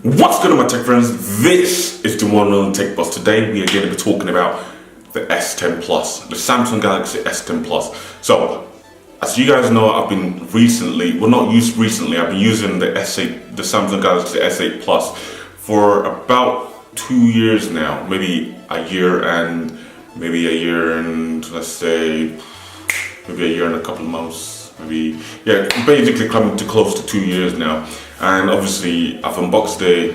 What's good, my tech friends? This is the one and only Tech Boss. Today we are going to be talking about the S10 Plus, the Samsung Galaxy S10 Plus. So, as you guys know, I've been I've been using the S8, the Samsung Galaxy S8 Plus for about 2 years now, maybe a year and let's say maybe a year and a couple of months, basically coming to close to 2 years now. And obviously I've unboxed the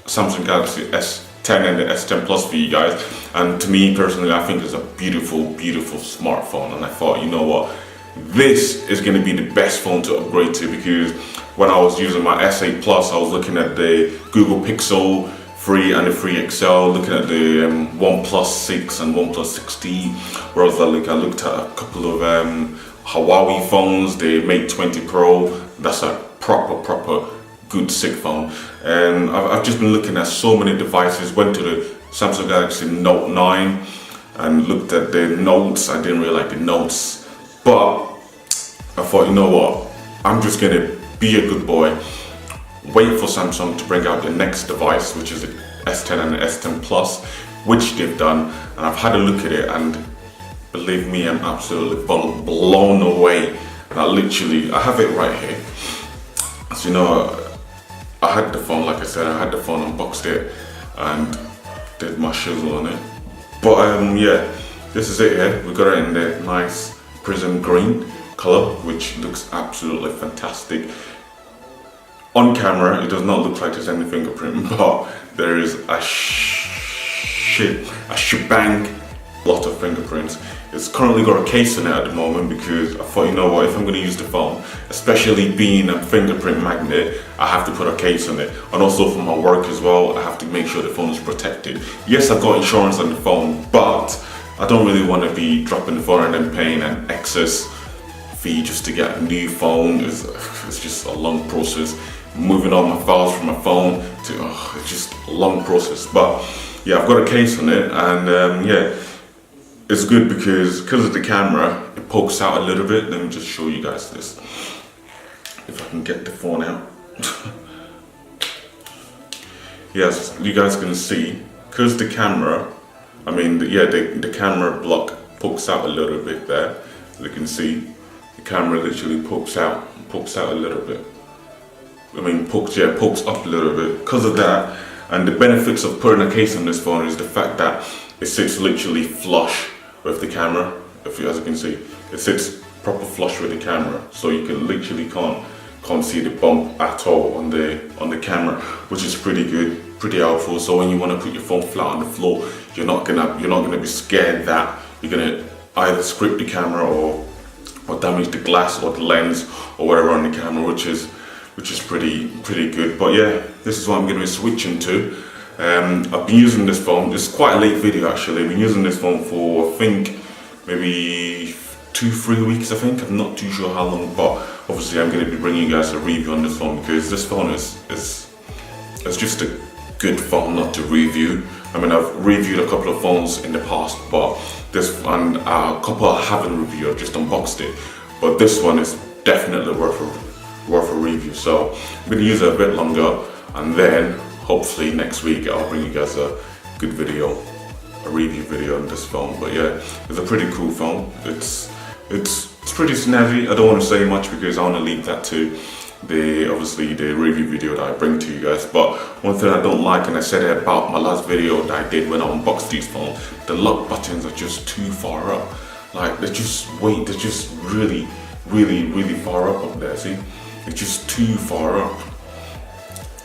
Samsung Galaxy S10 and the S10 Plus for you guys, and to me personally, I think it's a beautiful smartphone. And I thought, you know what, this is going to be the best phone to upgrade to, because when I was using my S8 Plus, I was looking at the Google Pixel 3 and the 3 XL, looking at the OnePlus 6 and OnePlus 6T, whereas I looked at a couple of Huawei phones, the Mate 20 Pro. That's a proper good sick phone. And I've just been looking at so many devices. Went to the Samsung Galaxy Note 9 and looked at the Notes. I didn't really like the Notes, but I thought, you know what, I'm just gonna be a good boy, wait for Samsung to bring out the next device, which is the S10 and the S10 Plus, which they've done. And I've had a look at it, and believe me, I'm absolutely blown away. And I have it right here. So, you know, I had the phone, like I said, unboxed it and did my shizzle on it. But yeah, this is it here. We got it in the nice prism green color, which looks absolutely fantastic. On camera, it does not look like there's any fingerprint, but there is a shebang lot of fingerprints. It's currently got a case in it at the moment, because I thought, you know what, if I'm going to use the phone, especially being a fingerprint magnet, I have to put a case on it. And also for my work as well, I have to make sure the phone is protected. Yes, I've got insurance on the phone, but I don't really want to be dropping the phone and then paying an excess fee just to get a new phone. It's just a long process. Moving all my files from my phone to, it's just a long process. But yeah, I've got a case on it, and yeah, it's good because of the camera, it pokes out a little bit. Let me just show you guys this, if I can get the phone out. Yes, you guys can see, because the camera, the camera block pokes out a little bit there. You can see the camera literally pokes out a little bit. Pokes up a little bit because of that. And the benefits of putting a case on this phone is the fact that it sits literally flush with the camera. As you can see, it sits proper flush with the camera, so you can literally can't see the bump at all on the camera, which is pretty good, pretty helpful. So when you want to put your phone flat on the floor, you're not gonna be scared that you're gonna either scrape the camera or damage the glass or the lens or whatever on the camera, which is pretty good. But yeah, this is what I'm gonna be switching to. I've been using this phone. It's quite a late video actually. I've been using this phone for, I think, maybe 2-3 weeks. I'm not too sure how long, but obviously I'm going to be bringing you guys a review on this phone, because this phone is just a good phone not to review. I've reviewed a couple of phones in the past, but this one, a couple I haven't reviewed. I've just unboxed it, but this one is definitely worth a review. So I'm going to use it a bit longer, and then hopefully next week I'll bring you guys a good video, a review video on this phone. But yeah, it's a pretty cool phone. It's pretty snazzy. I don't want to say much because I want to leave that to the review video that I bring to you guys. But one thing I don't like, and I said it about my last video that I did when I unboxed these phones, the lock buttons are just too far up. Like they're just really far up there. See, it's just too far up.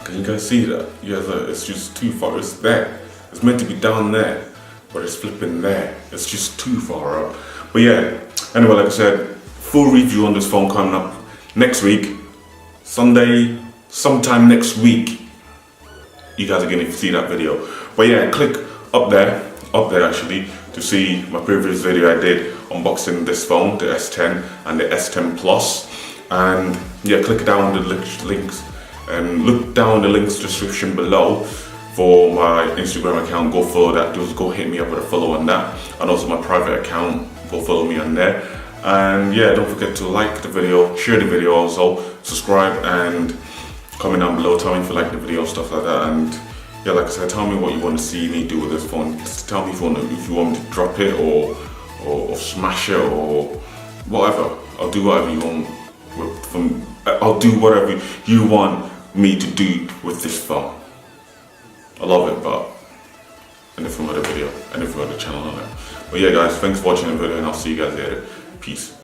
Can you guys see that? Yeah, it's just too far. It's there. It's meant to be down there, but it's flipping there. It's just too far up. But yeah, anyway, like I said, full review on this phone coming up next week, Sunday, sometime next week. You guys are gonna see that video. But yeah, click up there actually, to see my previous video I did unboxing this phone, the S10 and the S10 Plus. And yeah, click down the links. And look down the links description below for my Instagram account. Go follow that. Just go hit me up with a follow on that, and also my private account. Go follow me on there. And yeah, don't forget to like the video, share the video, also subscribe, and comment down below, tell me if you like the video, stuff like that, and yeah, like I said, tell me what you want to see me do with this phone. Just tell me if you want me to drop it or smash it or whatever. I'll do whatever you want I'll do whatever you want me to do with this phone. I love it, but in a different other video, and if you're on the channel on it. But yeah guys, thanks for watching the video and I'll see you guys later. Peace.